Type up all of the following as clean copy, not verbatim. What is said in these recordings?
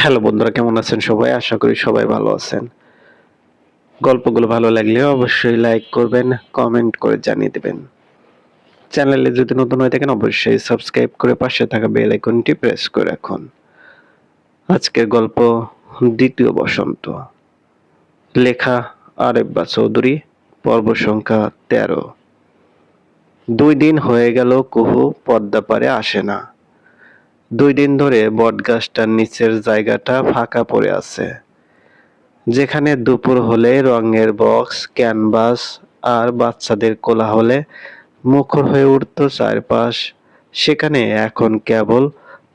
Hello বন্ধুরা, কেমন আছেন সবাই? আশা করি সবাই ভালো আছেন। গল্পগুলো ভালো লাগলে অবশ্যই লাইক করবেন, কমেন্ট করে জানিয়ে দেবেন। চ্যানেলে যদি নতুন হয়ে থাকেন অবশ্যই সাবস্ক্রাইব করে পাশে থাকা বেল আইকনটি প্রেস করে রাখুন। আজকের গল্প দ্বিতীয় বসন্ত, লেখা আরেব্বা চৌধুরী, পর্ব সংখ্যা 13। 2 দিন হয়ে গেল কুহু পদ্মা পাড়ে আসে না। 2 দিন ধরে বটগাছটার নিচের জায়গাটা ফাঁকা পড়ে আছে। যেখানে দুপুর হলে রঙের বক্স, ক্যানভাস আর বাচ্চাদের কোলাহলে মুখর হয়ে উঠত চারপাশ, সেখানে এখন কেবল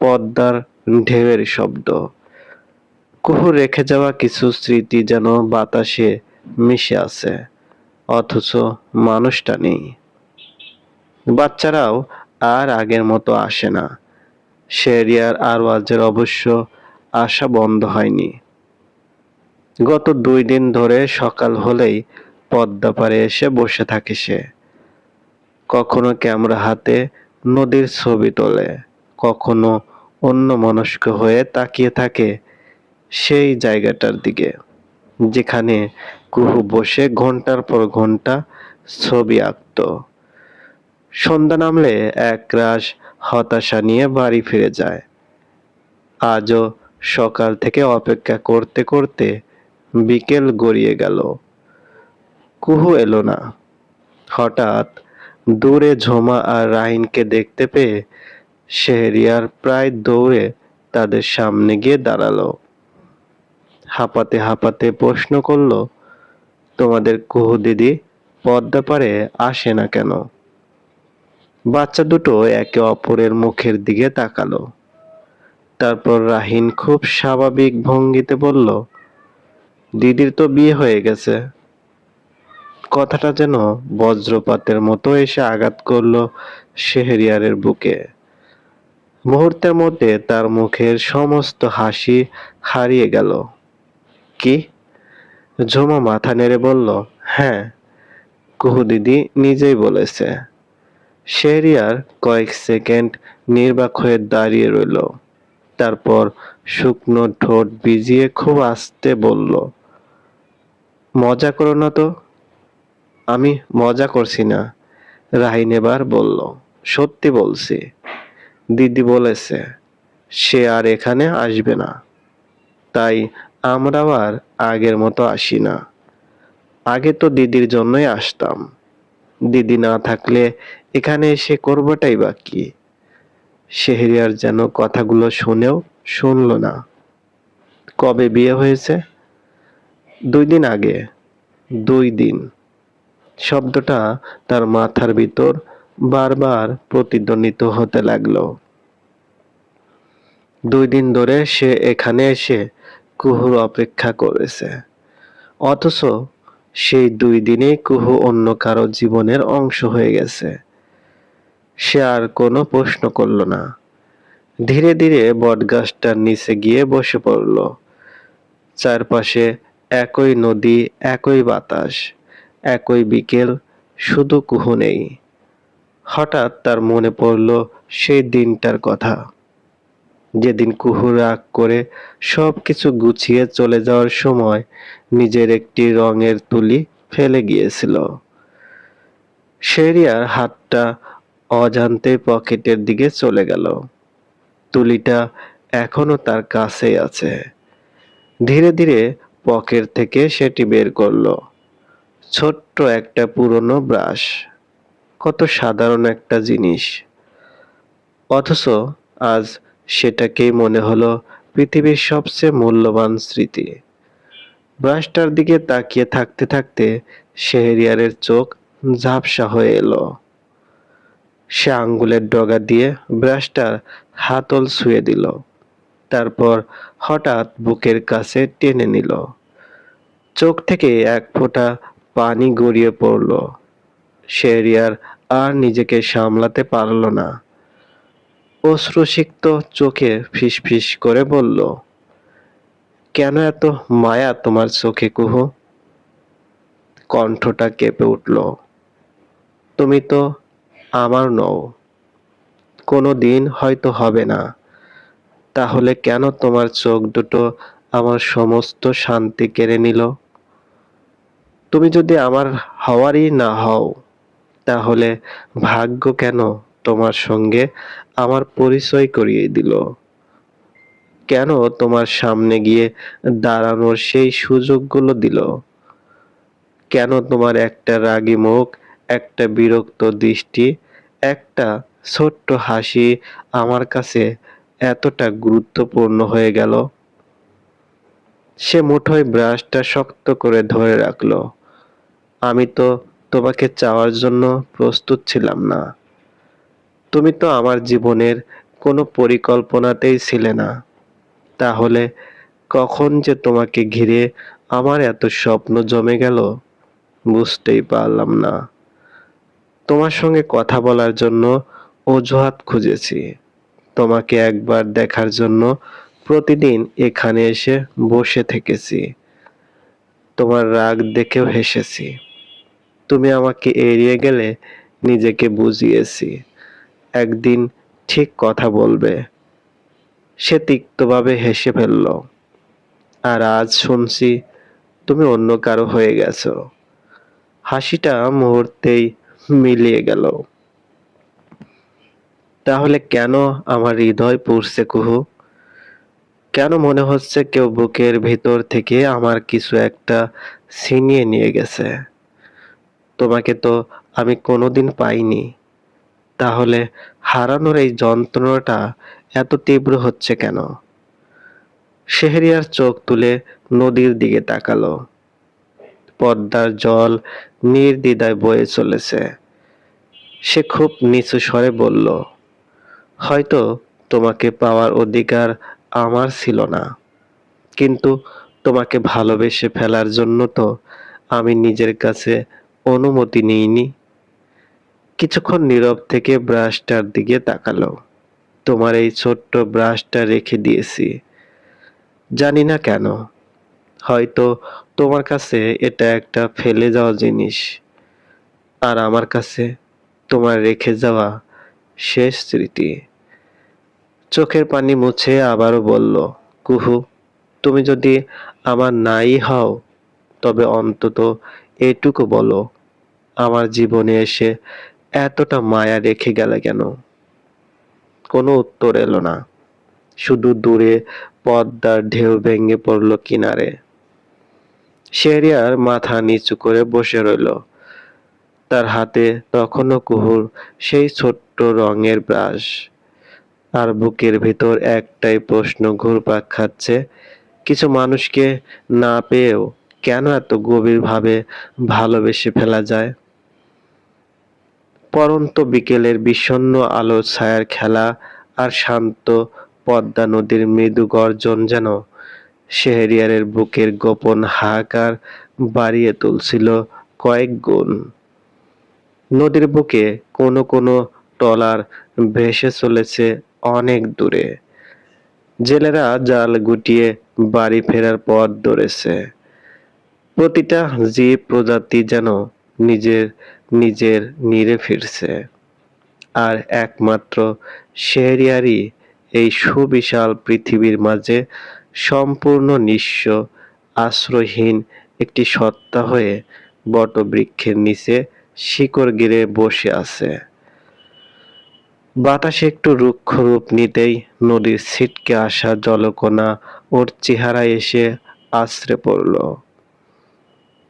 পদ্মার ঢেউয়ের শব্দ। কুহু রেখে যাওয়া কিছু স্মৃতি যেন বাতাসে মিশে আছে, অথচ মানুষটা নেই। বাচ্চারাও আর আগের মতো আসে না। শেরিয়ার আর ওয়াজের অবশ্য আসা বন্ধ হয়নি। গত 2 দিন ধরে সকাল হলেই পদ্মা পাড়ে এসে বসে থাকে সে। কখনো ক্যামেরা হাতে নদীর ছবি তোলে, কখনো অন্যমনস্ক হয়ে তাকিয়ে থাকে সেই জায়গাটার দিকে যেখানে কুহু বসে ঘন্টার পর ঘন্টা ছবি আঁকত। সন্ধ্যা নামলে একরাশ হতাশা নিয়ে বাড়ি ফিরে যায়। আজও সকাল থেকে অপেক্ষা করতে করতে বিকেল গড়িয়ে গেল, কুহু এলো না। হঠাৎ দূরে ঝোমা আর রাহিনকে দেখতে পেয়ে শেহরিয়ার প্রায় দৌড়ে তাদের সামনে গিয়ে দাঁড়ালো। হাঁপাতে হাঁপাতে প্রশ্ন করলো, তোমাদের কুহু দিদি পদ্মা পাড়ে আসে না কেন? বাচ্চা দুটো একে অপরের মুখের দিকে তাকালো। তারপর রাহিন খুব স্বাভাবিক ভঙ্গিতে বলল, দিদির তো বিয়ে হয়ে গেছে। কথাটা যেন বজ্রপাতের মতো এসে আঘাত করলো শেহরিয়ারের বুকে। মুহূর্তের মধ্যে তার মুখের সমস্ত হাসি হারিয়ে গেল। কি? ঝুমা মাথা নেড়ে বলল, হ্যাঁ, কুহু দিদি নিজেই বলেছে। শেহরিয়ার কয়েক সেকেন্ড নির্বাক হয়ে দাঁড়িয়ে রইল। তারপর শুকনো ঠোঁট ভিজিয়ে খুব আস্তে বলল, মজা করো না তো। আমি মজা করছি না, রাহিন এবার বলল, সত্যি বলছি। দিদি বলেছে সে আর এখানে আসবে না, তাই আমরাও আর আগের মতো আসি না। আগে তো দিদির জন্যই আসতাম। দিদি না থাকলে এখানে এসে করবোটাই বা কি? শেহরিয়ার যেন কথাগুলো শুনেও শুনল না। কবে বিয়ে হয়েছে? 2 দিন আগে। 2 দিন শব্দটা তার মাথার ভিতর বারবার প্রতিধ্বনিত হতে লাগলো। 2 দিন ধরে সে এখানে এসে কুহুর অপেক্ষা করেছে, অথচ সেই 2 দিনেই কুহু অন্য কারো জীবনের অংশ হয়ে গেছে। সে আর কোনো প্রশ্ন করল না। ধীরে ধীরে বটগাছটার নিচে গিয়ে বসে পড়ল। চারপাশে একই নদী, একই বাতাস, একই বিকেল, শুধু কুহু নেই। হঠাৎ তার মনে পড়ল সেই দিনটার কথা, যেদিন কুহু রাগ করে সবকিছু গুছিয়ে চলে যাওয়ার সময় নিজের একটি রঙের তুলি ফেলে গিয়েছিল। শেরিয়ার হাতটা অজান্তে পকেটের দিকে চলে গেল। তুলিটা এখনো তার কাছেই আছে। ধীরে ধীরে পকেট থেকে সেটি বের করলো। ছোট্ট একটা পুরনো ব্রাশ। কত সাধারণ একটা জিনিস, অথচ আজ সেটাকেই মনে হলো পৃথিবীর সবচেয়ে মূল্যবান স্মৃতি। ব্রাশটার দিকে তাকিয়ে থাকতে থাকতে শেহরিয়ারের চোখ ঝাপসা হয়ে এলো। সে আঙ্গুলের ডগা দিয়ে ব্রাশটার হাতল ছুঁয়ে দিল। তারপর হঠাৎ বুকের কাছে টেনে নিল। চোখ থেকে এক ফোঁটা পানি গড়িয়ে পড়ল। শেহরিয়ার আর নিজেকে সামলাতে পারল না। অশ্রুসিক্ত চোখে ফিসফিস করে বলল, কেন এত মায়া তোমার চোখে কুহু? কণ্ঠটা কেঁপে উঠল। তুমি তো আমার নও, কোনো দিন হয়তো হবে না। তাহলে কেন তোমার চোখ দুটো আমার সমস্ত শান্তি কেড়ে নিল? তুমি যদি আমার হওয়ারই না হও, তাহলে ভাগ্য কেন তোমার সঙ্গে আমার পরিচয় করিয়ে দিল? কেন তোমার সামনে গিয়ে দাঁড়ানোর সেই সুযোগগুলো দিল? কেন তোমার একটা রাগী মুখ, একটা বিরক্ত দৃষ্টি, একটা ছোট্ট হাসি আমার কাছে এতটা গুরুত্বপূর্ণ হয়ে গেল? সে মুঠোয় ব্রাশটা শক্ত করে ধরে রাখলো। আমি তো তোমাকে চাওয়ার জন্য প্রস্তুত ছিলাম না। তুমি তো আমার জীবনের কোনো পরিকল্পনাতেই ছিলে না। তাহলে কখন যে তোমাকে ঘিরে আমার এত স্বপ্ন জমে গেল বুঝতেই পারলাম না। তোমার সঙ্গে কথা বলার জন্য অজুহাত খুঁজেছি। তোমাকে একবার দেখার জন্য প্রতিদিন এখানে এসে বসে থেকেছি। তোমার রাগ দেখেও হেসেছি। তুমি আমাকে এড়িয়ে গেলে নিজেকে বুঝিয়েছি একদিন ঠিক কথা বলবে। সে তিক্তভাবে হেসে ফেলল। আর আজ শুনছি তুমি অন্য কারো হয়ে গেছো। হাসিটা মুহূর্তেই মিলিয়ে গেল। তাহলে কেন আমার হৃদয় পুড়ছে কুহু? কেন মনে হচ্ছে কেউ বুকের ভিতর থেকে আমার কিছু একটা ছিনিয়ে নিয়ে গেছে? তোমাকে তো আমি কোনোদিন পাইনি। তাহলে হারানোর এই যন্ত্রণাটা এত তীব্র হচ্ছে কেন? শেহরিয়ার চোখ তুলে নদীর দিকে তাকালো। পদ্মার জল নির্দ্বিধায় বয়ে চলেছে। সে খুব নিচু স্বরে বলল, হয়তো তোমাকে পাওয়ার অধিকার আমার ছিল না, কিন্তু তোমাকে ভালোবেসে ফেলার জন্য তো আমি নিজের কাছে অনুমতি নিইনি। কিছুক্ষণ নীরব থেকে ব্রাশটার দিকে তাকালো। তোমার এই ছোট্ট ব্রাশটা রেখে দিয়েছি। জানি না কেন, হয়তো তোমার কাছে এটা একটা ফেলে যাওয়া জিনিস, আর আমার কাছে তোমার রেখে যাওয়া শেষ স্মৃতি। চোখের পানি মুছে আবারও বলল, কুহু, তুমি যদি আমার নাই হও, তবে অন্তত এটুকু বলো, আমার জীবনে এসে এতটা মায়া রেখে গেলে কেন? কোনো উত্তর এলো না। শুধু দূরে পদ্মার ঢেউ ভেঙে পড়ল কিনারে। শেহরিয়ার মাথা নিচু করে বসে রইল। তার হাতে তখনও কুহুর সেই ছোট্ট রঙের ব্রাশ। আর বুকের ভিতর একটাই প্রশ্ন ঘুরপাক খাচ্ছে, কিছু মানুষকে না পেয়েও কেন এত গভীরভাবে ভালোবেসে ফেলা যায়? পড়ন্ত বিকেলের বিষণ্ণ আলোর ছায়ার খেলা আর শান্ত পদ্মা নদীর মৃদু গর্জন যেন শেহরিয়ারের বুকের গোপন হাহাকার বাড়িয়ে তুলছিল কয়েক গুণ। নদীর বুকে কোনো কোনো ট্রলার ভেসে চলেছে অনেক দূরে। জেলেরা জাল গুটিয়ে বাড়ি ফেরার পথ ধরেছে। প্রতিটা জীব প্রজাতি যেন নিজের নিজের নীড়ে ফিরছে। আর একমাত্র শেহরিয়ারই এই সুবিশাল পৃথিবীর মাঝে সম্পূর্ণ নিঃস্ব, আশ্রয়হীন একটি সত্তা হয়ে বটবৃক্ষের নিচে শিকড় গেড়ে বসে আছে। বাতাসে একটু রুক্ষ রূপ নিতেই নদীর ছিটকে আসা জলকণা ওর চেহারায় এসে আছড়ে পড়ল।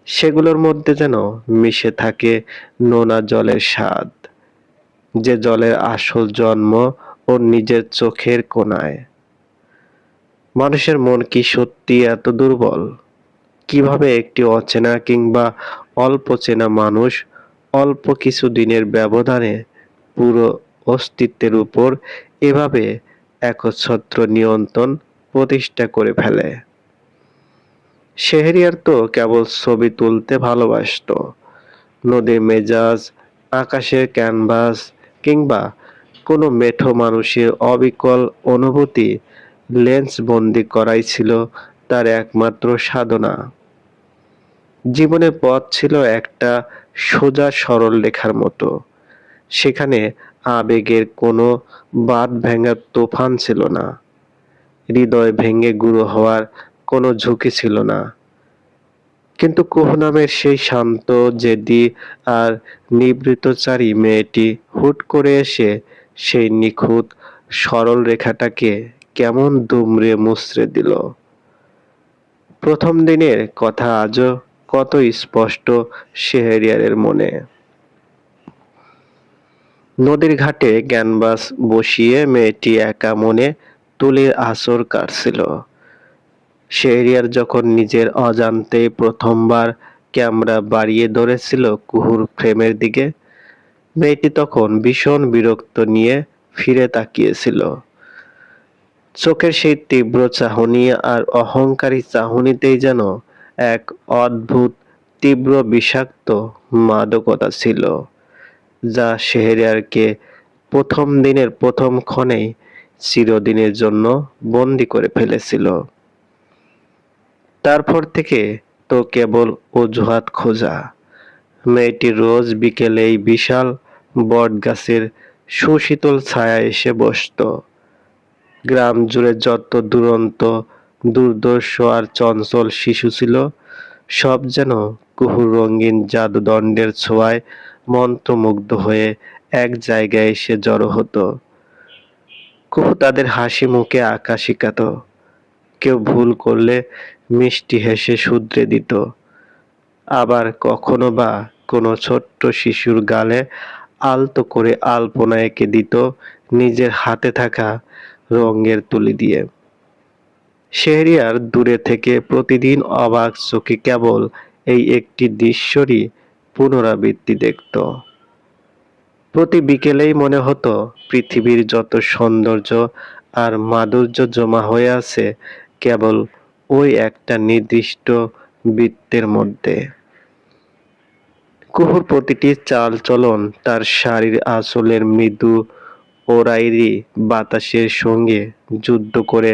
সেগুলোর মধ্যে যেন মিশে থাকে নোনা জলের স্বাদ, যে জলের আসল জন্ম ওর নিজের চোখের কোণায়। মানুষের মন কি সত্যি এত দুর্বল? কিভাবে একটি অচেনা কিংবা অল্প চেনা মানুষ অল্প কিছু দিনের ব্যবধানে পুরো অস্তিত্বের উপর এভাবে একচ্ছত্র নিয়ন্ত্রণ প্রতিষ্ঠা করে ফেলে? শেহরিয়ার তো কেবল ছবি তুলতে ভালোবাসতো। নদীর মেজাজ, আকাশের ক্যানভাস কিংবা কোনো মেঠো মানুষের অবিকল অনুভূতি লেন্স বন্দি করাই ছিল তার একমাত্র সাধনা। জীবনের পথ ছিল একটা সোজা সরল রেখার মতো। সেখানে আবেগের কোনো বাঁধ ভাঙার তুফান ছিল না। হৃদয় ভেঙে গুঁড়ো হওয়ার কোনো ঝুঁকি ছিল না। কিন্তু কুহু নামের সেই শান্ত, জেদি আর নিবৃত্তচারী মেয়েটি হুট করে এসে সেই নিখুঁত সরল রেখাটাকে কেমন দুমড়ে মুচড়ে দিল। প্রথম দিনের কথা আজও কত স্পষ্ট শেহরিয়ারের মনে। নদীর ঘাটে ক্যানভাস বসিয়ে মেয়েটি একা মনে তুলির আঁচড় কাটছিল। শেহরিয়ার যখন নিজের অজান্তেই প্রথমবার ক্যামেরা বাড়িয়ে ধরেছিল কুহুর ফ্রেমের দিকে, মেয়েটি তখন ভীষণ বিরক্ত নিয়ে ফিরে তাকিয়েছিল। চোখের সেই তীব্র চাহনি আর অহংকারী চাহনিতেই যেন এক অদ্ভুত তীব্র বিষাক্ত মাদকতা ছিল, যা শেহরিয়ারকে প্রথম দিনের প্রথম ক্ষণেই চিরদিনের জন্য বন্দী করে ফেলেছিল। তারপর থেকে তো কেবল অজুহাত খোঁজা। মেয়েটি রোজ বিকেলে এই বিশাল বটগাছের সুশীতল ছায়ায় এসে বসত। গ্রাম জুড়ে যত দুরন্ত, দুর্ধর্ষ আর চঞ্চল শিশু ছিল, সব যেন কুহুর রঙিন জাদুদণ্ডের ছোঁয়ায় মন্ত্রমুগ্ধ হয়ে এক জায়গায় এসে জড়ো হতো। কুহু তাদের হাসি মুখে আঁকা শিখাত। কেউ ভুল করলে মিষ্টি হেসে শুধরে দিত, আবার কখনো বা কোনো ছোট্ট শিশুর গালে আলতো করে আলপনা এঁকে দিত নিজের হাতে থাকা রঙের তুলি দিয়ে। শেহরিয়ার দূরে থেকে প্রতিদিন অবাক চোখে কেবল এই একটি দৃশ্যরই পুনরাবৃত্তি দেখত। প্রতি বিকেলেই মনে হতো পৃথিবীর যত সৌন্দর্য আর মাধুর্য জমা হয়ে আছে কেবল ওই একটা নির্দিষ্ট বৃত্তের মধ্যে। কুহুর প্রতিটি চালচলন, তার শাড়ির আঁচলের মৃদু ওরাইরি বাতাসের সঙ্গে যুদ্ধ করে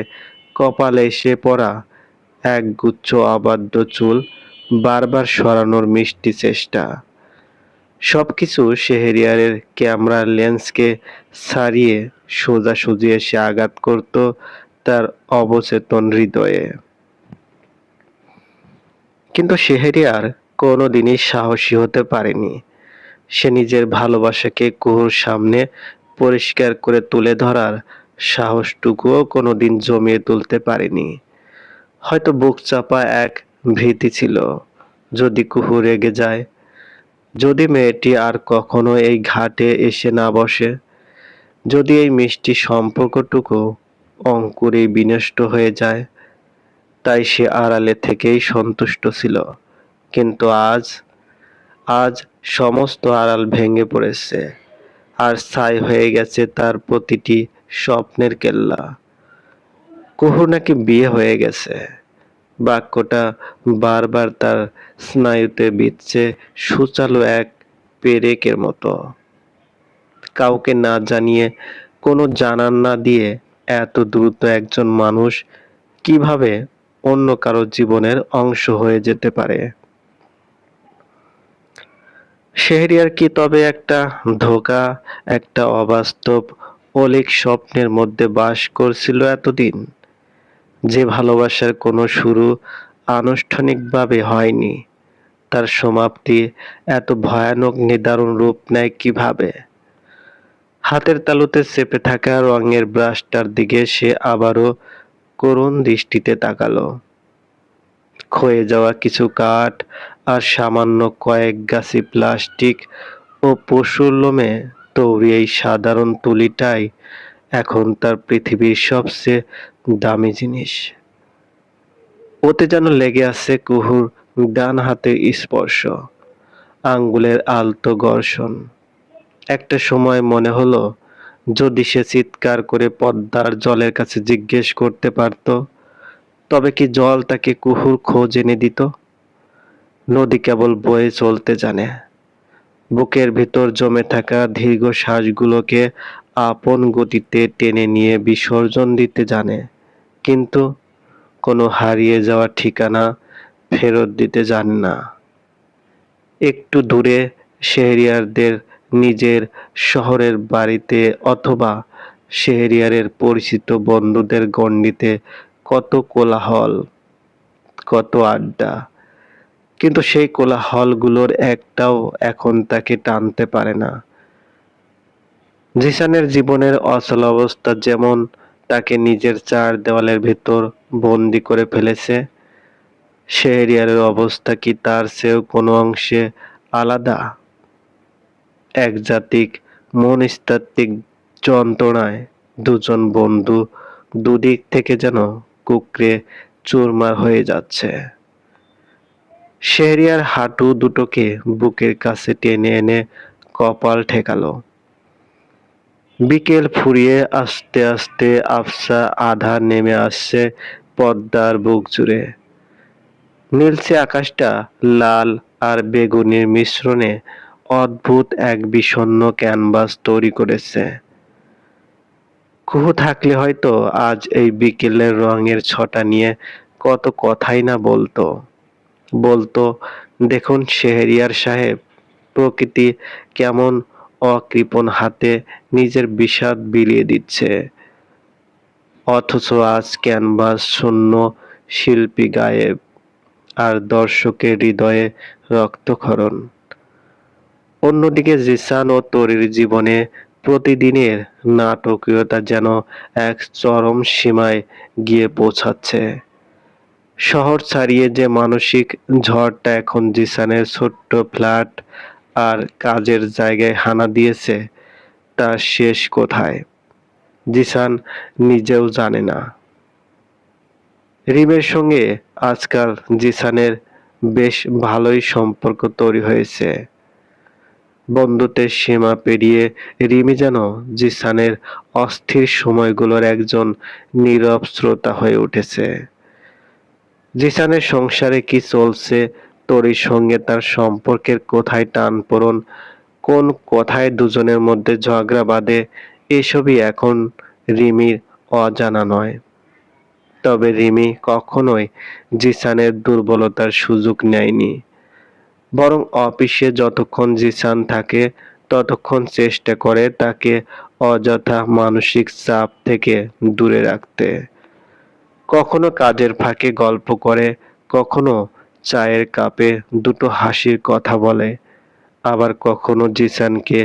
কপালে এসে পড়া একগুচ্ছ অবাধ্য চুল বারবার সরানোর মিষ্টি চেষ্টা, সবকিছু শেহরিয়ারের ক্যামেরার লেন্সকে ছাড়িয়ে সোজাসুজি এসে আঘাত করত তার অবচেতন হৃদয়ে। কিন্তু শেহরিয়ার কোনোদিনই সাহসী হতে পারেনি। সে নিজের ভালোবাসাকে কুহুর সামনে পরিষ্কার করে তুলে ধরার সাহসটুকুও কোনোদিন জমিয়ে তুলতে পারেনি। হয়তো বুক চাপা এক ভীতি ছিল, যদি কুহু রেগে যায়, যদি মেয়েটি আর কখনো এই ঘাটে এসে না বসে, যদি এই মিষ্টি সম্পর্কটুকু অঙ্কুরেই বিনষ্ট হয়ে যায়। তাই সে আড়ালে থেকেই সন্তুষ্ট ছিল। কিন্তু আজ আজ সমস্ত আড়াল ভেঙে পড়েছে, আর ছাই হয়ে গেছে তার প্রতিটি স্বপ্নের কেল্লা। কুহুর নাকি বিয়ে হয়ে গেছে, বাক্যটা বারবার তার স্নায়ুতে বিঁধছে সুচালো এক পেরেকের মতো। কাউকে না জানিয়ে, কোনো জানান না দিয়ে এত দ্রুত একজন মানুষ কিভাবে অন্য কারো জীবনের অংশ হয়ে যেতে পারে? শেহরিয়ার কি তবে একটা ধোঁকা, একটা অবাস্তব অলীক স্বপ্নের মধ্যে বাস করছিল এতদিন? যে ভালোবাসার কোনো শুরু আনুষ্ঠানিকভাবে হয়নি, তার সমাপ্তি এত ভয়ানক নিদারুণ রূপ নেয় কিভাবে? হাতের তালুতে চেপে থাকা রঙের ব্রাশটার দিকে সে আবারও করুণ দৃষ্টিতে তাকালো। ক্ষয়ে যাওয়া কিছু কাঠ আর সামান্য কয়েক গাছি প্লাস্টিক ও পশুর লোমে তৈরি এই সাধারণ তুলিটাই এখন তার পৃথিবীর সবচেয়ে দামি জিনিস। ওতে যেন লেগে আছে কুহুর ডান হাতের স্পর্শ, আঙ্গুলের আলতো ঘর্ষণ। একটা সময় মনে হলো, যদি সে চিৎকার করে পদ্মার জলের কাছে জিজ্ঞেস করতে পারত, তবে কি জল তাকে কুহুর খোঁজ এনে দিত? নদী কেবল বয়ে চলতে জানে, বুকের ভিতর জমে থাকা দীর্ঘ শ্বাসগুলোকে আপন গতিতে টেনে নিয়ে বিসর্জন দিতে জানে, কিন্তু কোনো হারিয়ে যাওয়া ঠিকানা ফেরত দিতে জানে না। একটু দূরে শেহরিয়ারদের নিজের শহরের বাড়িতে অথবা শেহরিয়ারের পরিচিত বন্ধুদের গণ্ডিতে কত কোলাহল, কত আড্ডা, কিন্তু সেই কোলাহলগুলোর একটাও এখন তাকে টানতে পারে না। জিসানের জীবনের অচলাবস্থা যেমন তাকে নিজের চার দেওয়ালের ভেতর বন্দি করে ফেলেছে, শেহরিয়ারের অবস্থা কি তার চেয়েও কোনো অংশে আলাদা? একজাতিক মনস্তাত্ত্বিক যন্ত্রণায় দুজন বন্ধু দুদিক থেকে যেন কুঁকড়ে চুরমার হয়ে যাচ্ছে। শেহরিয়ার হাঁটু দুটোকে বুকের কাছে টেনে এনে কপাল ঠেকালো। বিকেল ফুরিয়ে আস্তে আস্তে আবছা আধার নেমে আসছে পদ্মার বুক জুড়ে। নীলচে আকাশটা লাল আর বেগুনির মিশ্রণে অদ্ভুত এক বিষণ্ণ ক্যানভাস তৈরি করেছে। কুহু থাকলে হয়তো আজ এই বিকেলের রঙের ছটা নিয়ে কত কথাই না বলতো। বলতো, দেখুন শেহরিয়ার সাহেব, প্রকৃতি কেমন অকৃপণ হাতে নিজের বিষাদ বিলিয়ে দিচ্ছে। অথচ আজ ক্যানভাস শূন্য, শিল্পী গায়েব, আর দর্শকের হৃদয়ে রক্তক্ষরণ। অন্যদিকে জিসান ও তরির জীবনে প্রতিদিনের নাটকীয়তা যেন এক চরম সীমায় গিয়ে পৌঁছাচ্ছে। শহর ছাড়িয়ে যে মানসিক ঝড়টা এখন জিসানের ছোট্ট ফ্ল্যাট আর কাজের জায়গায় হানা দিয়েছে, তার শেষ কোথায় জিসান নিজেও জানে না। রিমের সঙ্গে আজকাল জিসানের বেশ ভালোই সম্পর্ক তৈরি হয়েছে। বন্ধুত্বের সীমা পেরিয়ে রিমি যেন জিসানের অস্থির সময়গুলোর একজন নীরব শ্রোতা হয়ে উঠেছে। জিসানের সংসারে কি চলছে, তরির সঙ্গে তার সম্পর্কের কোথায় টানপোড়েন, কোন কথায় দুজনের মধ্যে ঝগড়া বাঁধে, এসবই এখন রিমির অজানা নয়। তবে রিমি কখনোই জিসানের দুর্বলতার সুযোগ নেয়নি, বরং অফিসে যতক্ষণ জিসান থাকে ততক্ষণ চেষ্টা করে তাকে অযথা মানসিক চাপ থেকে দূরে রাখতে। কখনো কাজের ফাঁকে গল্প করে, কখনো চায়ের কাপে দুটো হাসির কথা বলে, আবার কখনো জিসানকে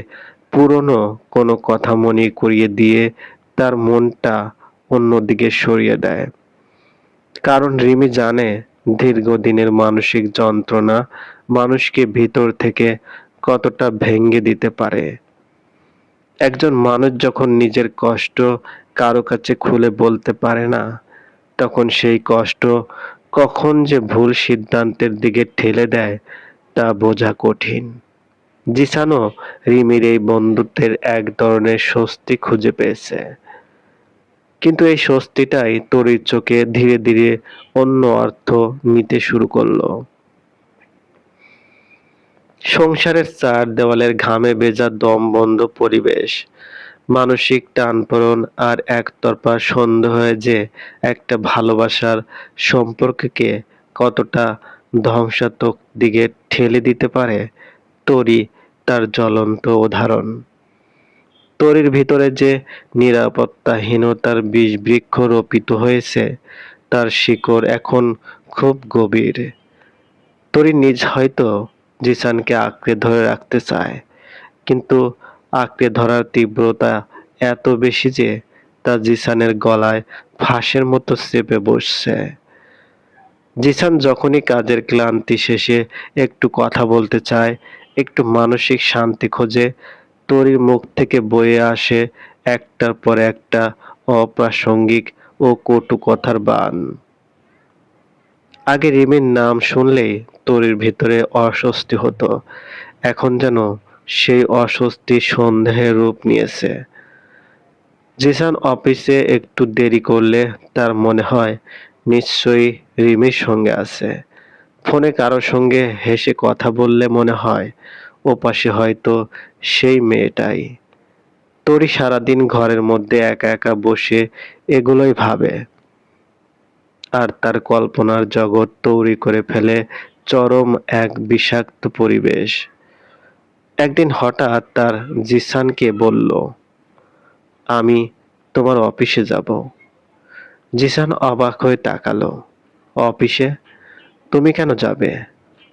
পুরনো কোনো কথা মনে করিয়ে দিয়ে তার মনটা অন্যদিকে সরিয়ে দেয়। কারণ রিমি জানে দীর্ঘদিনের মানসিক যন্ত্রণা মানুষকে ভিতর থেকে কতটা ভেঙে দিতে পারে। একজন মানুষ যখন নিজের কষ্ট কারো কাছে খুলে বলতে পারে না, তখন সেই কষ্ট কখন যে ভুল সিদ্ধান্তের দিকে ঠেলে দেয় তা বোঝা কঠিন। জিসানও রিমির এই বন্ধুত্বের এক ধরনের স্বস্তি খুঁজে পেয়েছে, কিন্তু এই স্বস্তিটাই তরির চোখে ধীরে ধীরে অন্য অর্থ নিতে শুরু করলো। সংসারের চার দেওয়ালের ঘামে ভেজা দমবন্ধ পরিবেশ, মানসিক টানপোড়েন আর একতরফা সন্দেহে যে একটা ভালোবাসার সম্পর্ককে কতটা ধ্বংসাত্মক দিকে ঠেলে দিতে পারে, তরি তার জ্বলন্ত উদাহরণ। তরির ভিতরে যে নিরাপত্তাহীনতার বিষবৃক্ষ রোপিত হয়েছে, তার শিকড় এখন খুব গভীর। তরি নিজ হয়তো জিসানকে আঁকড়ে ধরে রাখতে চায়, কিন্তু আঁকড়ে ধরার তীব্রতা এত বেশি যে তা জিসানের গলায় ফাঁসের মতো চেপে বসছে। জিসান যখনই কাজের ক্লান্তি শেষে একটু কথা বলতে চায়, একটু মানসিক শান্তি খোঁজে, তরির মুখ থেকে বয়ে আসে একটার পর একটা অপ্রাসঙ্গিক ও কটু কথার বান। আগে রিমির নাম শুনলেই তরির ভিতরে অস্বস্তি হতো, এখন যেন সেই অস্বস্তি সন্দেহের রূপ নিয়েছে। জিসান অফিসে একটু দেরি করলে তার মনে হয় নিশ্চয়ই রিমির সঙ্গে আছে। ফোনে কারোর সঙ্গে হেসে কথা বললে মনে হয় ওপাশে হয়তো সেই মেয়েটাই। তরি সারাদিন ঘরের মধ্যে একা একা বসে এগুলোই ভাবে, আর তার কল্পনার জগৎ তৈরি করে ফেলে চরম এক বিষাক্ত পরিবেশ। একদিন হঠাৎ তার জিসানকে বলল, আমি তোমার অফিসে যাব। জিসান অবাক হয়ে তাকালো। অফিসে? তুমি কেন যাবে?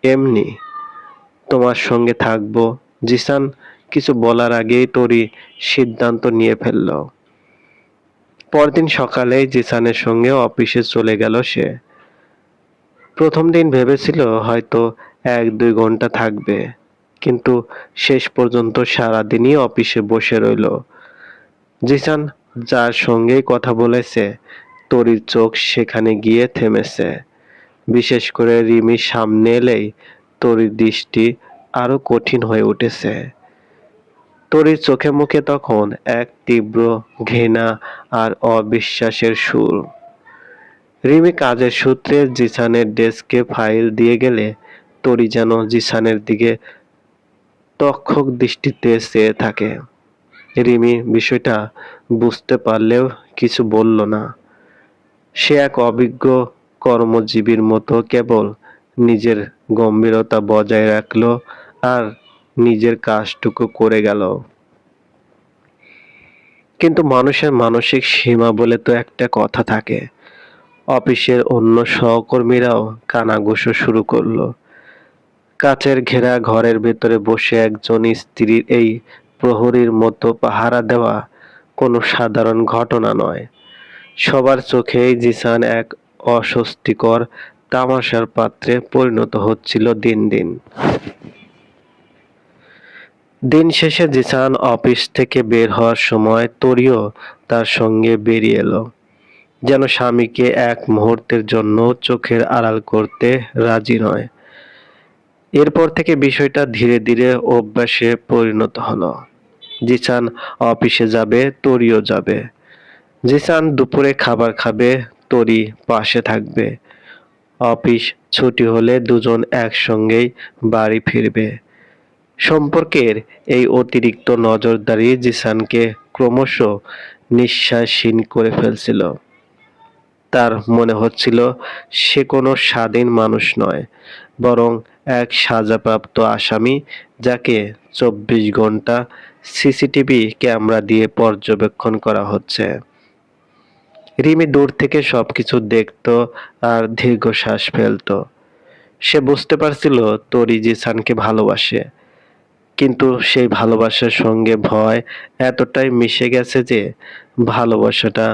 এমনি, তোমার সঙ্গে থাকবো। জিসান কিছু বলার আগেই তরি সিদ্ধান্ত নিয়ে ফেলল। পরদিন সকালে জিসানের সঙ্গে অফিসে চলে গেল সে। প্রথম দিন ভেবেছিল হয়তো 1-2 ঘন্টা থাকবে, কিন্তু শেষ পর্যন্ত সারাদিনই অফিসে বসে রইল। জিসান যার সঙ্গেই কথা বলেছে, তরির চোখ সেখানে গিয়ে থেমেছে। বিশেষ করে রিমির সামনে এলেই তরির দৃষ্টি আরো কঠিন হয়ে উঠেছে। তরির চোখে মুখে তখন এক তীব্র ঘৃণা আর অবিশ্বাসের সুর। রিমি কাজের সূত্রে জিসানের ডেস্কে ফাইল দিয়ে গেলে তরি যেন জিসানের দিকে তক্ষক দৃষ্টিতে চেয়ে থাকে। রিমি বিষয়টা বুঝতে পারলেও কিছু বলল না। সে এক অভিজ্ঞ কর্মজীবীর মতো কেবল নিজের গম্ভীরতা বজায় রাখল আর নিজের কাজটুকু করে গেল। কিন্তু মানুষের মানসিক সীমা বলে তো একটা কথা থাকে। অফিসের অন্য সহকর্মীরাও কানাঘুষো শুরু করলো। কাচের ঘেরা ঘরের ভেতরে বসে একজন স্ত্রীর এই প্রহরীর মতো পাহারা দেওয়া কোনো সাধারণ ঘটনা নয়। সবার চোখেই জিসান এক অস্বস্তিকর তামাশার পাত্রে পরিণত হচ্ছিল দিন দিন। দিন শেষে জিসান অফিস থেকে বের হওয়ার সময় তরিও তার সঙ্গে বেরিয়ে এলো, যেন স্বামীকে এক মুহূর্তের জন্য চোখের আড়াল করতে রাজি নয়। এরপর থেকে বিষয়টা ধীরে ধীরে অভ্যাসে পরিণত হলো। জিসান অফিসে যাবে, তরিও যাবে। জিসান দুপুরে খাবার খাবে, তরি পাশে থাকবে। অফিস ছুটি হলে দুজন একসঙ্গেই বাড়ি ফিরবে। সম্পর্কের এই অতিরিক্ত নজরদারি জিসানকে ক্রমশ নিঃশ্বাসহীন করে ফেলছিল। তার মনে হচ্ছিল সে কোনো স্বাধীন মানুষ নয়, বরং এক সাজাপ্রাপ্ত আসামি যাকে 24 ঘন্টা সিসিটিভি ক্যামেরা দিয়ে পর্যবেক্ষণ করা হচ্ছে। রিমি দূর থেকে সবকিছু দেখত আর দীর্ঘশ্বাস ফেলত। সে বুঝতে পারছিল তরি জিসানকে ভালোবাসে, কিন্তু সেই ভালোবাসার সঙ্গে ভয় এতটাই মিশে গেছে যে ভালোবাসাটা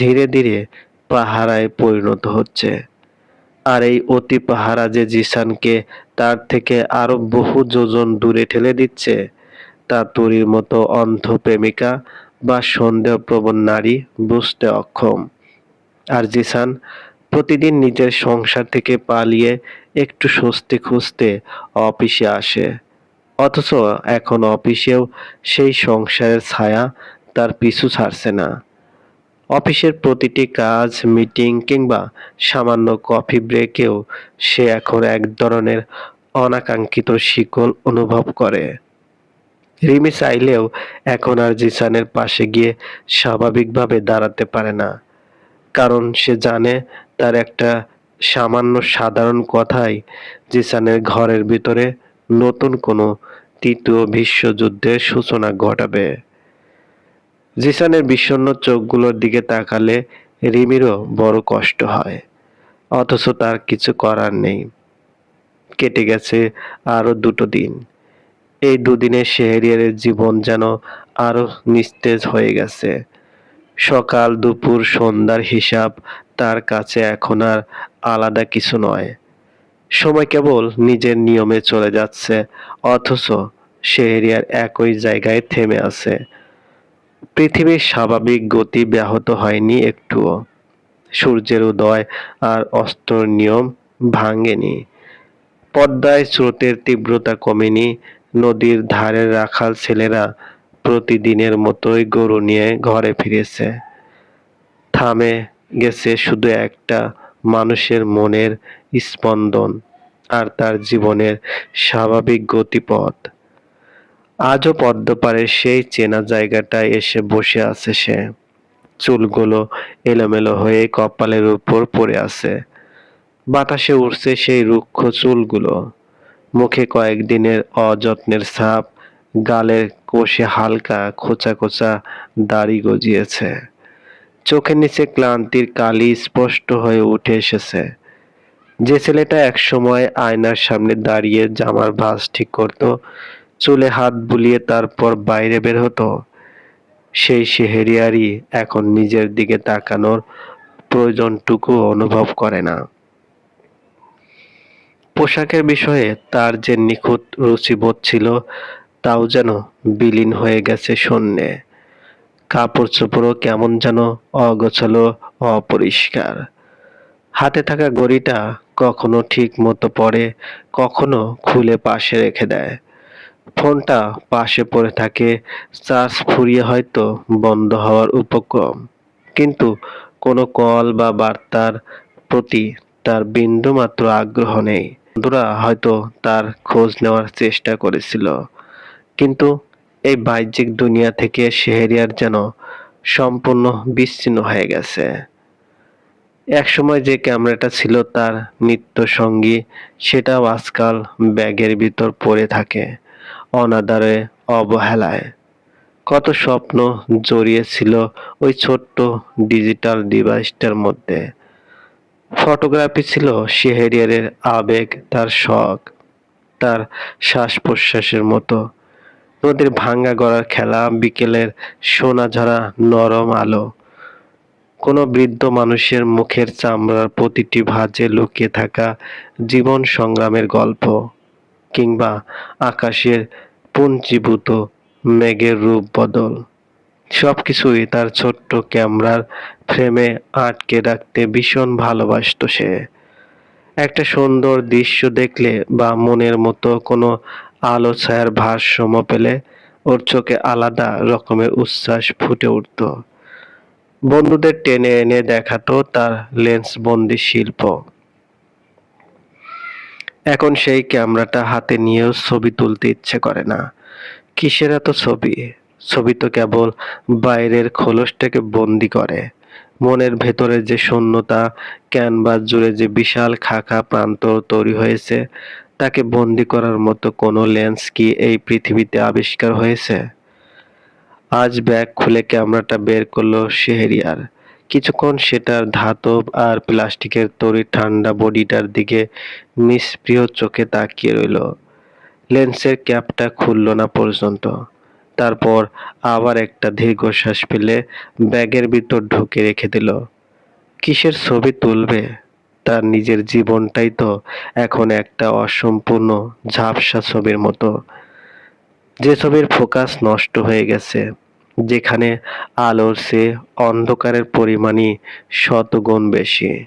ধীরে ধীরে পাহারায় পরিণত হচ্ছে। আর এই অতি পাহারা যে জিসানকে তার থেকে আরো বহু যোজন দূরে ঠেলে দিচ্ছে, তা তরির মতো অন্ধ প্রেমিকা বা সন্দেহপ্রবণ নারী বুঝতে অক্ষম। আর জিসান প্রতিদিন নিজের সংসার থেকে পালিয়ে একটু স্বস্তি খুঁজতে অফিসে আসে, অথচ এখন অফিসেও সেই সংসারের ছায়া তার পিছু ছাড়ছে না। অফিসের প্রতিটি কাজ, মিটিং কিংবা সামান্য কফি ব্রেকেও সে এখন এক ধরনের অনাকাঙ্ক্ষিত শিকল অনুভব করে। রিমি চাইলেও এখন আর জিসানের পাশে গিয়ে স্বাভাবিকভাবে দাঁড়াতে পারে না, কারণ সে জানে তার একটা সামান্য সাধারণ কথাই জিসানের ঘরের ভিতরে নতুন কোনো তৃতীয় বিশ্বযুদ্ধের সূচনা ঘটাবে। জিসানের বিষণ্ণ চোখগুলোর দিকে তাকালে রিমিরও বড় কষ্ট হয়, অথচ তার কিছু করার নেই। কেটে গেছে আরো 2 দিন। এই 2 দিনে শেহরিয়ারের জীবন যেন আরো নিস্তেজ হয়ে গেছে। সকাল, দুপুর, সন্ধ্যার হিসাব তার কাছে এখন আর আলাদা কিছু নয়। সময় কেবল নিজের নিয়মে চলে যাচ্ছে, অথচ শেহরিয়ার একই জায়গায় থেমে আছে। পৃথিবীর স্বাভাবিক গতি ব্যাহত হয়নি একটুও। সূর্যের উদয় আর অস্তর নিয়ম ভাঙেনি। পদ্মায় স্রোতের তীব্রতা কমেনি। নদীর ধারের রাখাল ছেলেরা প্রতিদিনের মতোই গরু নিয়ে ঘরে ফিরেছে। থামে গেছে শুধু একটা মানুষের মনের স্পন্দন আর তার জীবনের স্বাভাবিক গতিপথ। আজও পদ্মপাড়ের সেই চেনা জায়গাটায় এসে বসে আছে সে। চুলগুলো এলোমেলো হয়ে কপালের উপর পড়ে আছে। বাতাসে উড়ছে সেই রুক্ষ চুলগুলো। মুখে কয়েকদিনের অযত্নের ছাপ, গালের কোষে হালকা খোঁচা খোঁচা দাড়ি গজিয়েছে। চোখের নিচে ক্লান্তির কালি স্পষ্ট হয়ে উঠে এসেছে। যে ছেলেটা একসময় আয়নার সামনে দাঁড়িয়ে জামার ভাঁজ ঠিক করত, চুলে হাত বুলিয়ে তারপর বাইরে বের হতো, সেই শেহরিয়ারই এখন নিজের দিকে তাকানোর প্রয়োজনটুকু অনুভব করে না। পোশাকের বিষয়ে তার যে নিখুঁত রুচিবোধ ছিল, তাও যেন বিলীন হয়ে গেছে শূন্যে। কাপড়-চোপড়ও কেমন যেন অগোছালো, অপরিষ্কার। হাতে থাকা ঘড়িটা কখনো ঠিক মতো পরে, কখনো খুলে পাশে রেখে দেয়। ফোনটা পাশে পড়ে থাকে, চার্জ ফুরিয়ে হয়তো বন্ধ হওয়ার উপক্রম। কিন্তু কোনো কল বা বার্তার প্রতি তার বিন্দুমাত্র আগ্রহ নেই। বন্ধুরা হয়তো তার খোঁজ নেওয়ার চেষ্টা করেছিল, কিন্তু এই বাহ্যিক দুনিয়া থেকে শেহরিয়ার যেন সম্পূর্ণ বিচ্ছিন্ন হয়ে গেছে। একসময় যে ক্যামেরাটা ছিল তার নিত্য সঙ্গী, সেটাও আজকাল ব্যাগের ভিতর পড়ে থাকে অনাদরে, অবহেলায়। কত স্বপ্ন জড়িয়ে ছিল ওই ছোট্ট ডিজিটাল ডিভাইসটার মধ্যে। ফটোগ্রাফি ছিল শেহরিয়ারের আবেগ, তার শখ, তার শ্বাস-প্রশ্বাসের মতো। নদীর ভাঙা গড়ার খেলা, বিকেলের সোনাঝরা নরম আলো, কোনো বৃদ্ধ মানুষের মুখের চামড়ার প্রতিটি ভাঁজে লুকিয়ে থাকা জীবন সংগ্রামের গল্প, কিংবা আকাশের পুঞ্জীভূত মেঘের রূপ বদল, সবকিছুই তার ছোট্ট ক্যামেরার ফ্রেমে আটকে রাখতে ভীষণ ভালোবাসতো সে। একটা সুন্দর দৃশ্য দেখলে বা মনের মতো কোনো আলো ছায়ার ভারসাম্য পেলে ওর চোখে আলাদা রকমের উচ্ছ্বাস ফুটে উঠত। বন্ধুদের টেনে এনে দেখাতো তার লেন্সবন্দি শিল্প। এখন সেই ক্যামেরাটা হাতে নিয়েও ছবি তুলতে ইচ্ছে করে না। কিসের এত ছবি? ছবি তো কেবল বাইরের খোলসটাকে বন্দি করে। মনের ভেতরে যে শূন্যতা, ক্যানভাস জুড়ে যে বিশাল খাকা প্রান্তর তৈরি হয়েছে, তাকে বন্দি করার মতো কোনো লেন্স কি এই পৃথিবীতে আবিষ্কার হয়েছে? আজ ব্যাগ খুলে ক্যামেরাটা বের করলো শেহরিয়ার। কিছুক্ষণ সেটার ধাতব আর প্লাস্টিকের তৈরি ঠান্ডা বডিটার দিকে নিস্পৃহ চোখে তাকিয়ে রইল। লেন্সের ক্যাপটা খুলল না পর্যন্ত। তারপর আবার একটা দীর্ঘশ্বাস ফেলে ব্যাগের ভিতর ঢুকে রেখে দিল। কিসের ছবি তুলবে? তার নিজের জীবনটাই তো এখন একটা অসম্পূর্ণ ঝাপসা ছবির মতো, যে ছবির ফোকাস নষ্ট হয়ে গেছে, যেখানে আলোর চেয়ে অন্ধকারের পরিমাণই শতগুণ বেশি।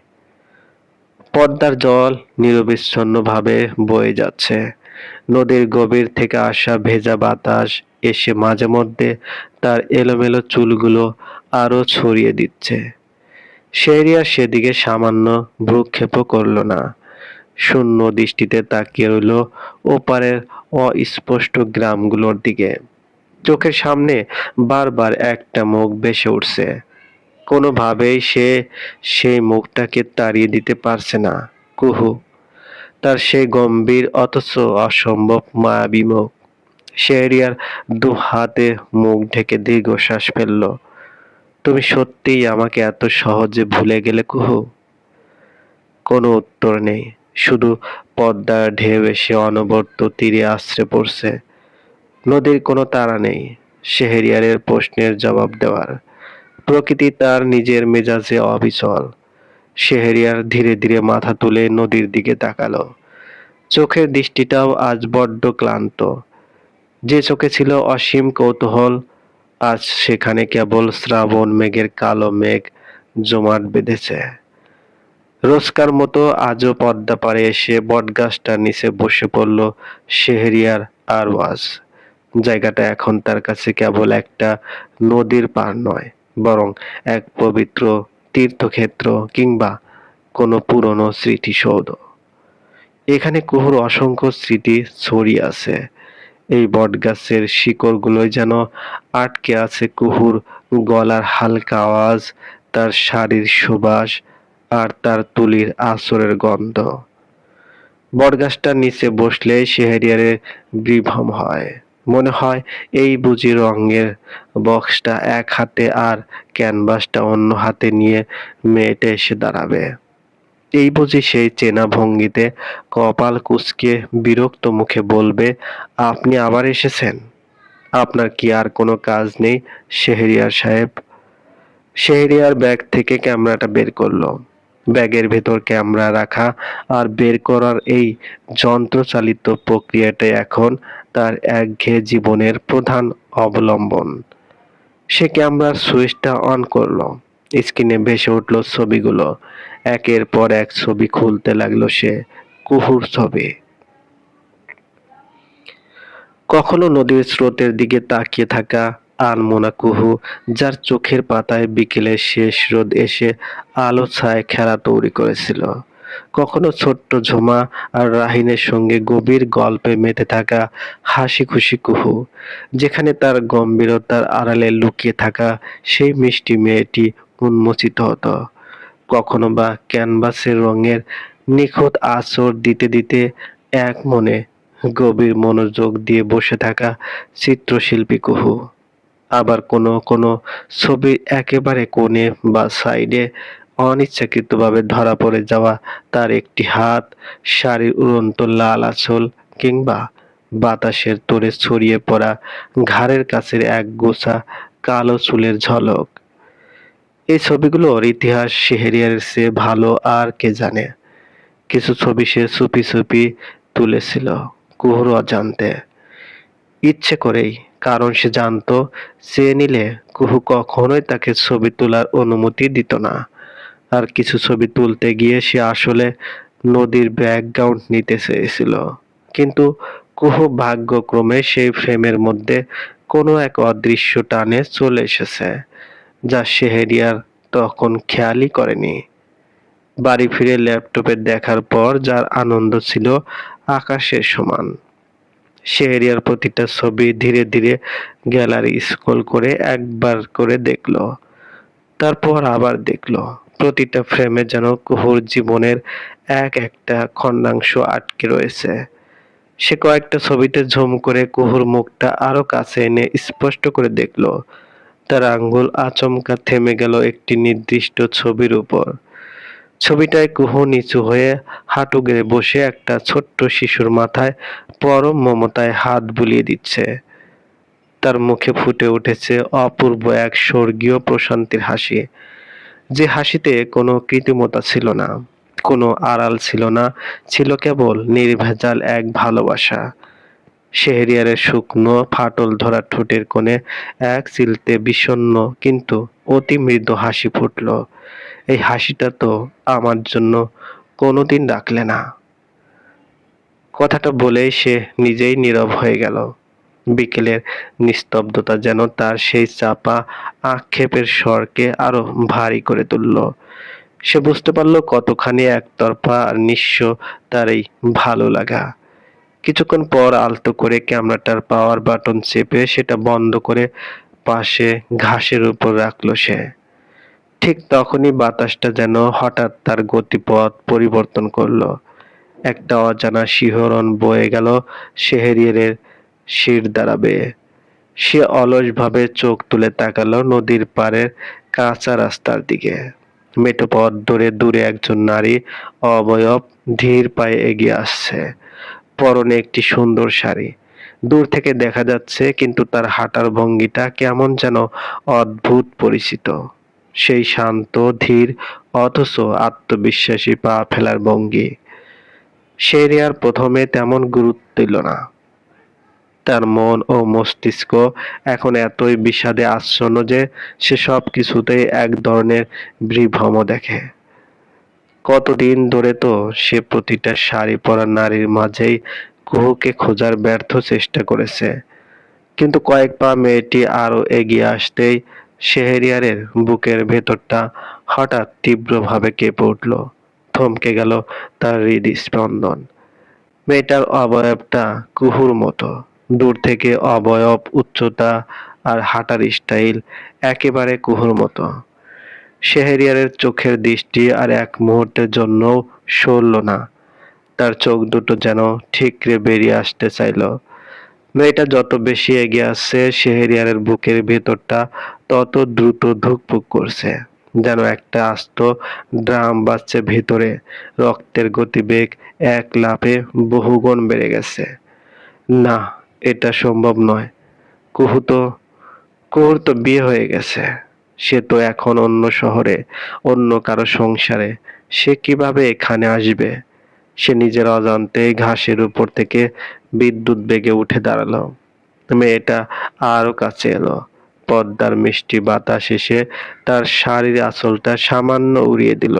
পদ্মার জল নিরবিচ্ছিন্নভাবে বয়ে যাচ্ছে। নদীর গভীর থেকে আসা ভেজা বাতাস এসে মাঝে মধ্যে তার এলোমেলো চুলগুলো আরো ছড়িয়ে দিচ্ছে। শেহরিয়ার সেদিকে সামান্য ভ্রূক্ষেপও করল না। শূন্য দৃষ্টিতে তাকিয়ে রইল ওপারের অস্পষ্ট গ্রামগুলোর দিকে। চোখের সামনে বারবার একটা মুখ ভেসে উঠছে। কোনোভাবেই সে সেই মুখটাকে তাড়িয়ে দিতে পারছে না। কুহু, তার সেই গম্ভীর অথচ অসম্ভব মায়াবী মুখ। শেহরিয়ার দু হাতে মুখ ঢেকে দীর্ঘশ্বাস ফেলল। তুমি সত্যিই আমাকে এত সহজে ভুলে গেলে কুহু? কোনো উত্তর নেই, শুধু পদ্মার ঢেউ এসে অনবরত তীরে আছড়ে পড়ছে। নদীর কোনো তাড়া নেই শেহরিয়ারের প্রশ্নের জবাব দেওয়ার। প্রকৃতি তার নিজের মেজাজে অবিচল। শেহরিয়ার ধীরে ধীরে মাথা তুলে নদীর দিকে তাকালো। চোখের দৃষ্টিটাও আজ বড্ড ক্লান্ত। যে চোখে ছিল অসীম কৌতূহল, আজ সেখানে কেবল শ্রাবণ মেঘের কালো মেঘ জমাট বেঁধেছে। রোজকার মতো আজও পদ্মা পাড়ে এসে বটগাছটার নিচে বসে পড়ল শেহরিয়ার আরওয়াজ। জায়গাটা এখন তার কাছে কেবল একটা নদীর পাড় নয়, বরং এক পবিত্র তীর্থক্ষেত্র কিংবা কোনো পুরনো স্মৃতিসৌধ। এখানে কুহুর অসংখ্য স্মৃতি ছড়িয়ে আছে। এই বটগাছের শিকড়গুলোই যেন আটকে আছে কুহুর গলার হালকা আওয়াজ, তার শাড়ির সুবাস, আর তার তুলির আঁচড়ের গন্ধ। বটগাছটার নিচে বসলে শেহরিয়ারের বিভ্রম হয়। মনে হয় এই বুঝি রঙের বক্সটা এক হাতে আর ক্যানভাসটা অন্য হাতে নিয়ে মেয়েটা এসে দাঁড়াবে। এই বুঝি সেই চেনা ভঙ্গিতে কপাল কুঁচকে বিরক্ত মুখে বলবে, আপনি আবার এসেছেন? আপনার কি আর কোনো কাজ নেই শেহরিয়ার সাহেব? শেহরিয়ার ব্যাগ থেকে ক্যামেরাটা বের করলো। ব্যাগের ভেতর ক্যামেরা রাখা আর বের করার এই যন্ত্রচালিত প্রক্রিয়াটাই এখন তার একঘেয়ে জীবনের প্রধান অবলম্বন। সে ক্যামেরার সুইচটা অন করলো। স্ক্রিনে ভেসে উঠল ছবিগুলো। একের পর এক ছবি খুলতে লাগলো সে। কুহুর ছবি। কখনো নদীর স্রোতের দিকে তাকিয়ে থাকা আনমনা কুহু, যার চোখের পাতায় বিকেলের শেষ রোদ এসে আলো ছায় খেলা তৈরি করেছিল। কখনো ছোট্ট ঝুমা আর রাহিনের সঙ্গে গভীর গল্পে মেতে থাকা হাসি খুশি কুহু, যেখানে তার গম্ভীরতার আড়ালে লুকিয়ে থাকা সেই মিষ্টি মেয়েটি উন্মোচিত হতো। কখনো বা ক্যানভাসের রঙের নিখুঁত আঁচড় দিতে দিতে এক মনে গভীর মনোযোগ দিয়ে বসে থাকা চিত্রশিল্পী কুহু। আবার কোনো কোনো ছবির একেবারে কোণে বা সাইডে অনিচ্ছাকৃতভাবে ধরা পড়ে যাওয়া তার একটি হাত, শাড়ির উড়ন্ত লাল আঁচল, কিংবা বাতাসের তোড়ে ছড়িয়ে পড়া ঘাড়ের কাছের এক গোছা কালো চুলের ঝলক। এই ছবিগুলোর ইতিহাস শেহরিয়ারের চেয়ে ভালো আর কে জানে। কিছু ছবি সে চুপি চুপি তুলেছিল কুহুর অজান্তে, ইচ্ছে করেই, কারণ সে জানতো চেয়ে নিলে কুহু কখনোই তাকে ছবি তোলার অনুমতি দিত না। আর কিছু ছবি তুলতে গিয়ে সে আসলে নদীর ব্যাকগ্রাউন্ড নিতে চেয়েছিল, কিন্তু কুহু ভাগ্যক্রমে সেই ফ্রেমের মধ্যে কোনো এক অদৃশ্য টানে চলে এসেছে, যা শেহরিয়ার তখন খেয়ালই করেনি। বাড়ি ফিরে ল্যাপটপে দেখার পর যার আনন্দ ছিল আকাশের সমান। শেহরিয়ার প্রতিটা ছবি ধীরে ধীরে গ্যালারি স্ক্রল করে একবার করে দেখলো, তারপর আবার দেখলো। প্রতিটা ফ্রেমে যেন কুহুর জীবনের এক একটা খণ্ডাংশ আটকে রয়েছে। সে কয়েকটা ছবিতে ঝুম করে কুহুর মুখটা আরো কাছে এনে স্পষ্ট করে দেখলো। তার আঙ্গুল আচমকা থেমে গেল একটি নির্দিষ্ট ছবির উপর। ছবিটায় কুহু নিচু হয়ে হাঁটু গেড়ে বসে একটা ছোট্ট শিশুর মাথায় পরম মমতায় হাত বুলিয়ে দিচ্ছে। তার মুখে ফুটে উঠেছে অপূর্ব এক স্বর্গীয় প্রশান্তির হাসি, যে হাসিতে কোনো কৃত্রিমতা ছিল না, কোনো আড়াল ছিল না, ছিল কেবল নির্ভেজাল এক ভালোবাসা। শেহরিয়ারের শুকনো ফাটল ধরা ঠোঁটের কোণে এক চিলতে বিষণ্ণ কিন্তু অতি মৃদু হাসি ফুটল। এই হাসিটা তো আমার জন্য কোনোদিন রাখলে না। কথাটা বলেই সে নিজেই নীরব হয়ে গেল। বিকেলের নিস্তব্ধতা যেন তার সেই চাপা আক্ষেপের স্বরকে আরো ভারী করে তুলল। সে বুঝতে পারল কতখানি একতরফা আর নিঃস্ব তার এই ভালো লাগা। কিছুক্ষণ পর আলতো করে ক্যামেরাটার পাওয়ার বাটন চেপে সেটা বন্ধ করে পাশে ঘাসের উপর রাখলো সে। ঠিক তখনই বাতাসটা যেন হঠাৎ তার গতিপথ পরিবর্তন করলো। একটা অজানা শিহরণ বয়ে গেল শেহরিয়ারের শিরদাঁড়া বেয়ে। সে অলসভাবে চোখ তুলে তাকালো নদীর পাড়ের কাঁচা রাস্তার দিকে। মেঠো পথ ধরে দূরে একজন নারী অবয়ব ধীর পায়ে এগিয়ে আসছে। পরনে একটি সুন্দর শাড়ি। দূর থেকে দেখা যাচ্ছে, কিন্তু তার হাঁটার ভঙ্গিটা কেমন যেন অদ্ভুত পরিচিত। সেই শান্ত, ধীর অথচ আত্মবিশ্বাসী পা ফেলার ভঙ্গি। শেহরিয়ার প্রথমে তেমন গুরুত্ব দিল না। তার মন ও মস্তিষ্ক এখন এতই বিষাদে আচ্ছন্ন যে সে সবকিছুতেই এক ধরনের বিভ্রম দেখে। কতদিন ধরে তো সে প্রতিটা শাড়ি পরা নারীর মাঝেই কুহুকে খোঁজার ব্যর্থ চেষ্টা করেছে, কিন্তু কয়েক পা মেয়েটি আরো এগিয়ে আসতেই শেহরিয়ারের বুকের ভেতরটা হঠাৎ তীব্রভাবে কেঁপে উঠল। থমকে গেল তার হৃদস্পন্দন। মেয়েটার অবয়বটা কুহুর মতো। দূর থেকে অবয়ব, উচ্চতা আর হাঁটার স্টাইল একেবারে কুহুর মতো। শেহরিয়ারের চোখের দৃষ্টি আর এক মুহূর্তের জন্যও সরল না। তার চোখ দুটো যেন ঠিকরে বেরিয়ে আসতে চাইল। মেয়েটা যত বেশি এগিয়ে আসছে শেহরিয়ারের বুকের ভেতরটা তত দ্রুত ধুকপুক করছে, যেন একটা আস্ত ড্রাম বাজছে ভেতরে। রক্তের গতিবেগ এক লাফে বহুগুণ বেড়ে গেছে। না, এটা সম্ভব নয়। কুহু তো কুহুর তো বিয়ে হয়ে গেছে। সে তো এখন অন্য শহরে, অন্য কারো সংসারে। সে কিভাবে এখানে আসবে? সে নিজের অজান্তেই ঘাসের উপর থেকে বিদ্যুৎ বেগে উঠে দাঁড়ালো। মেয়েটা আরো কাছে এলো। পদ্মার মিষ্টি বাতাস এসে তার শাড়ির আঁচলটা সামান্য উড়িয়ে দিল।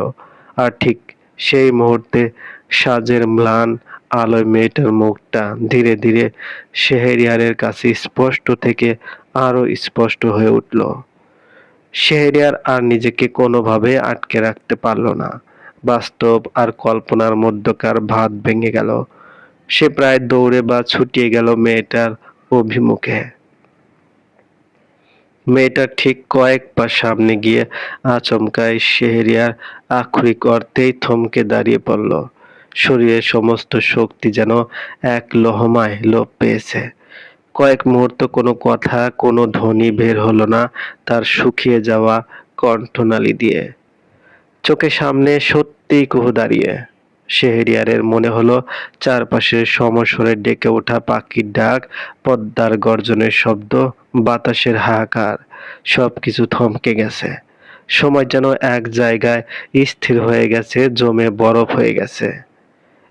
আর ঠিক সেই মুহূর্তে সাজের ম্লান আলোয় মেয়েটার মুখটা ধীরে ধীরে শেহরিয়ারের কাছে স্পষ্ট থেকে আরো স্পষ্ট হয়ে উঠল। শেহরিয়ার আর নিজেকে কোনোভাবে আটকে রাখতে পারল না। বাস্তব আর কল্পনার মধ্যকার ভাত ভেঙে গেল। সে প্রায় দৌড়ে বা ছুটিয়ে গেল মেয়েটার অভিমুখে। মেয়েটা ঠিক কয়েক পা সামনে গিয়ে আচমকাই শেহরিয়ার আক্ষরিক অর্থেই থমকে দাঁড়িয়ে পড়ল। শরীরের সমস্ত শক্তি যেন এক লহমায় লোপ পেয়েছে। কয়েক মুহূর্ত কোনো কথা, কোনো ধ্বনি বের হলো না তার শুকিয়ে যাওয়া কণ্ঠনালী দিয়ে। চোখের সামনে সত্যিই কুহু দাঁড়িয়ে। শেহরিয়ারের মনে হলো চারপাশে সমস্বরে ডেকে ওঠা পাখির ডাক, পদ্মার গর্জনের শব্দ, বাতাসের হাহাকার, সবকিছু থমকে গেছে। সময় যেন এক জায়গায় স্থির হয়ে গেছে, জমে বরফ হয়ে গেছে।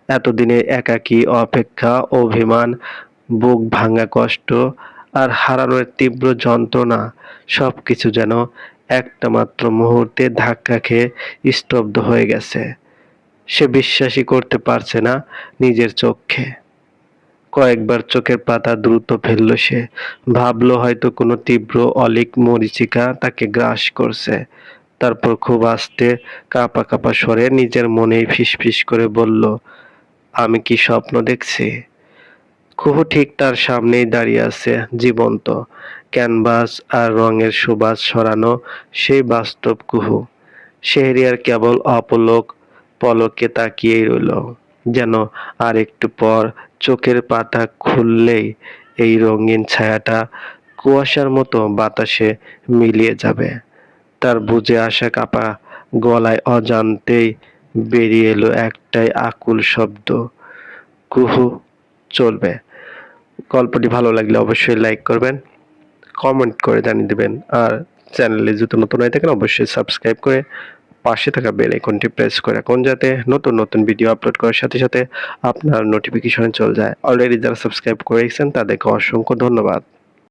এতদিনের একাকী অপেক্ষা, অভিমান, বুক ভাঙা কষ্ট আর হারানোর তীব্র যন্ত্রণা সবকিছু যেন একটা মাত্র মুহূর্তে ধাক্কা খেয়ে স্তব্ধ হয়ে গেছে। সে বিশ্বাসই করতে পারছে না নিজের চোখে। কয়েকবার চোখের পাতা দ্রুত ফেলল সে। ভাবলো হয়তো কোনো তীব্র অলিক মরীচিকা তাকে গ্রাস করছে। তারপর খুব আস্তে কাঁপা কাঁপা স্বরে নিজের মনেই ফিসফিস করে বলল, আমি কি স্বপ্ন দেখছি? কুহু ঠিক তার সামনেই দাঁড়িয়ে আছে, জীবন্ত ক্যানভাস আর রঙের সুবাস ছড়ানো সেই বাস্তব কুহু। শেহরিয়ার কেবল অপলক পলকে তাকিয়েই রইল, যেন আর একটু পর চোখের পাতা খুললেই এই রঙিন ছায়াটা কুয়াশার মতো বাতাসে মিলিয়ে যাবে। তার বুঝে আসা কাঁপা গলায় অজান্তেই বেরিয়ে এলো একটাই আকুল শব্দ, কুহু। চলবে। গল্পটি ভালো লাগলে অবশ্যই লাইক করবেন, কমেন্ট করে জানিয়ে দিবেন। আর চ্যানেলে যদি নতুন হয়ে থাকেন অবশ্যই সাবস্ক্রাইব করে পাশে থাকা বেল আইকনটি প্রেস করে রাখুন, যাতে নতুন নতুন ভিডিও আপলোড করার সাথে সাথে আপনার নোটিফিকেশনে চলে যায়। অলরেডি যারা সাবস্ক্রাইব করে রেখেছেন তাদেরকে অসংখ্য ধন্যবাদ।